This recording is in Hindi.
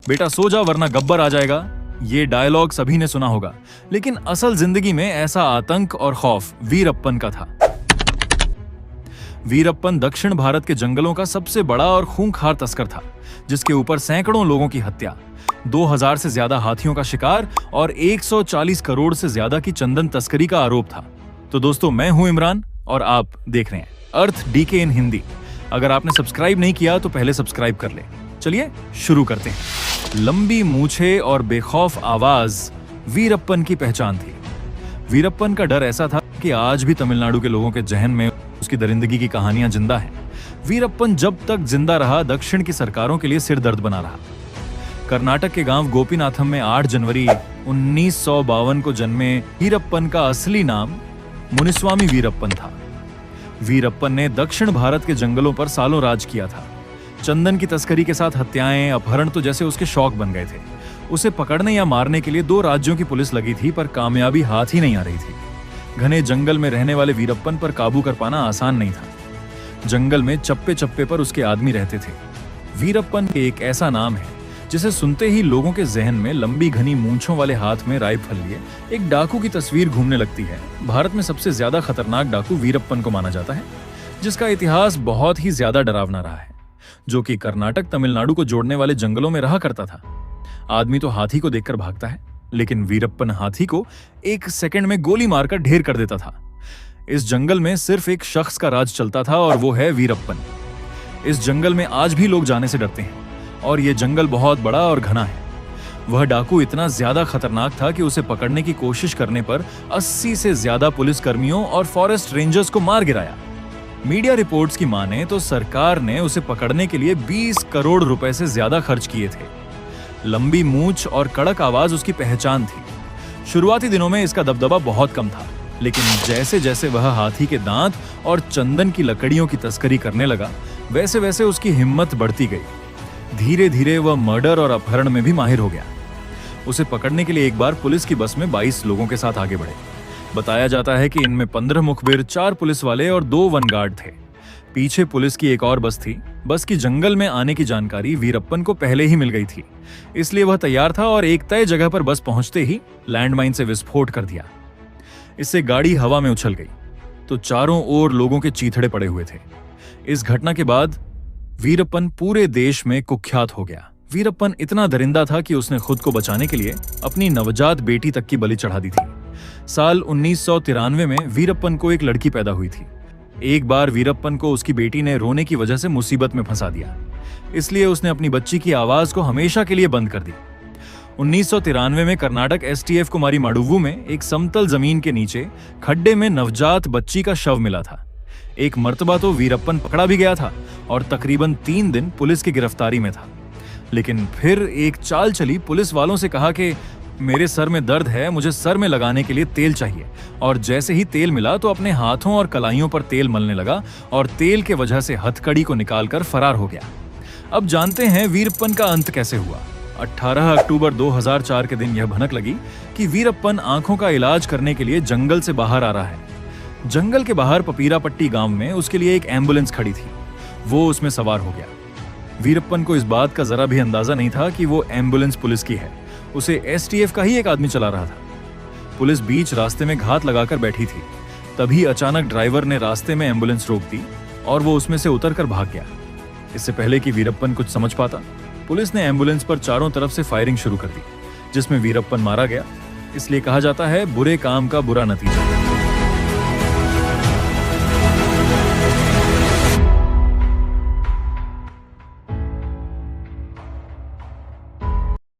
बेटा सो जा वरना गब्बर आ जाएगा। ये डायलॉग सभी ने सुना होगा, लेकिन असल जिंदगी में ऐसा आतंक और खौफ वीरप्पन का था। वीरप्पन दक्षिण भारत के जंगलों का सबसे बड़ा और खूंखार तस्कर था, जिसके ऊपर सैकड़ों लोगों की हत्या, 2000 से ज्यादा हाथियों का शिकार और 140 करोड़ से ज्यादा की चंदन तस्करी का आरोप था। तो दोस्तों, मैं हूं इमरान और आप देख रहे हैं अर्थ डीके इन हिंदी। अगर आपने सब्सक्राइब नहीं किया तो पहले सब्सक्राइब कर लें। चलिए शुरू करते हैं। लंबी मूछें और बेखौफ आवाज वीरप्पन की पहचान थी। वीरप्पन का डर ऐसा था कि आज भी तमिलनाडु के लोगों के जहन में उसकी दरिंदगी की कहानियां जिंदा हैं। वीरप्पन जब तक जिंदा रहा, दक्षिण की सरकारों के लिए सिर दर्द बना रहा। कर्नाटक के गांव गोपीनाथम में 8 जनवरी 1952 को जन्मे वीरप्पन का असली नाम मुनिस्वामी वीरप्पन था। वीरप्पन ने दक्षिण भारत के जंगलों पर सालों राज किया था। चंदन की तस्करी के साथ हत्याएं, अपहरण तो जैसे उसके शौक बन गए थे। उसे पकड़ने या मारने के लिए 2 राज्यों की पुलिस लगी थी, पर कामयाबी हाथ ही नहीं आ रही थी। घने जंगल में रहने वाले वीरप्पन पर काबू कर पाना आसान नहीं था। जंगल में चप्पे चप्पे पर उसके आदमी रहते थे। वीरप्पन एक ऐसा नाम है जिसे सुनते ही लोगों के जहन में लंबी घनी मूंछों वाले हाथ में राइफल लिए एक डाकू की तस्वीर घूमने लगती है। भारत में सबसे ज्यादा खतरनाक डाकू वीरप्पन को माना जाता है, जिसका इतिहास बहुत ही ज्यादा डरावना रहा है, जो कि कर्नाटक तमिलनाडु को जोड़ने वाले जंगलों में रहा करता था। आदमी तो हाथी को देखकर भागता है, लेकिन वीरप्पन हाथी को 1 सेकंड में गोली मारकर ढेर कर देता था। इस जंगल में सिर्फ एक शख्स का राज चलता था और वो है वीरप्पन। इस जंगल में आज भी लोग जाने से डरते हैं और ये जंगल बहुत बड़ा और घना है। वह डाकू इतना ज्यादा खतरनाक था कि उसे पकड़ने की कोशिश करने पर 80 से ज्यादा पुलिस कर्मियों और फॉरेस्ट रेंजर्स को मार गिराया। मीडिया रिपोर्ट्स की माने तो सरकार ने उसे पकड़ने के लिए 20 करोड़ रुपए से ज्यादा खर्च किए थे। लंबी मूंछ और कड़क आवाज उसकी पहचान थी। शुरुआती दिनों में इसका दबदबा बहुत कम था, लेकिन जैसे जैसे वह हाथी के दांत और चंदन की लकड़ियों की तस्करी करने लगा, वैसे वैसे उसकी हिम्मत बढ़ती गई। धीरे धीरे वह मर्डर और अपहरण में भी माहिर हो गया। उसे पकड़ने के लिए एक बार पुलिस की बस में 22 लोगों के साथ आगे बढ़े। बताया जाता है कि इनमें 15 मुखबिर, 4 पुलिस वाले और 2 वन गार्ड थे। पीछे पुलिस की एक और बस थी। बस की जंगल में आने की जानकारी वीरप्पन को पहले ही मिल गई थी, इसलिए वह तैयार था और एक तय जगह पर बस पहुंचते ही लैंडमाइन से विस्फोट कर दिया। इससे गाड़ी हवा में उछल गई तो चारों ओर लोगों के चीथड़े पड़े हुए थे। इस घटना के बाद वीरप्पन पूरे देश में कुख्यात हो गया। वीरप्पन इतना दरिंदा था कि उसने खुद को बचाने के लिए अपनी नवजात बेटी तक की बलि चढ़ा दी थी। साल 1993 में वीरप्पन को एक लड़की पैदा हुई थी। एक बार वीरप्पन को उसकी बेटी ने रोने की वजह से मुसीबत में फंसा दिया, इसलिए उसने अपनी बच्ची की आवाज को हमेशा के लिए बंद कर दी। 1993 में कर्नाटक एसटीएफ कुमारी माडुवु में एक समतल जमीन के नीचे खड्डे में नवजात बच्ची का शव मिला था। एक मर्तबा तो वीरप्पन पकड़ा भी गया था और तकरीबन 3 दिन पुलिस की गिरफ्तारी में था। लेकिन फिर एक चाल चली। पुलिस वालों से कहा कि मेरे सर में दर्द है, मुझे सर में लगाने के लिए तेल चाहिए। और जैसे ही तेल मिला तो अपने हाथों और कलाइयों पर तेल मलने लगा और तेल के वजह से हथकड़ी को निकालकर फरार हो गया। अब जानते हैं वीरप्पन का अंत कैसे हुआ। 18 अक्टूबर 2004 के दिन यह भनक लगी कि वीरप्पन आंखों का इलाज करने के लिए जंगल से बाहर आ रहा है। जंगल के बाहर पपीरापट्टी गांव में उसके लिए एक एम्बुलेंस खड़ी थी। वो उसमें सवार हो गया। वीरप्पन को इस बात का जरा भी अंदाजा नहीं था कि वो एम्बुलेंस पुलिस की है। उसे एसटीएफ का ही एक आदमी चला रहा था। पुलिस बीच रास्ते में घात लगाकर बैठी थी। तभी अचानक ड्राइवर ने रास्ते में एम्बुलेंस रोक दी और वो उसमें से उतरकर भाग गया। इससे पहले कि वीरप्पन कुछ समझ पाता, पुलिस ने एम्बुलेंस पर चारों तरफ से फायरिंग शुरू कर दी, जिसमें वीरप्पन मारा गया। इसलिए कहा जाता है, बुरे काम का बुरा नतीजा।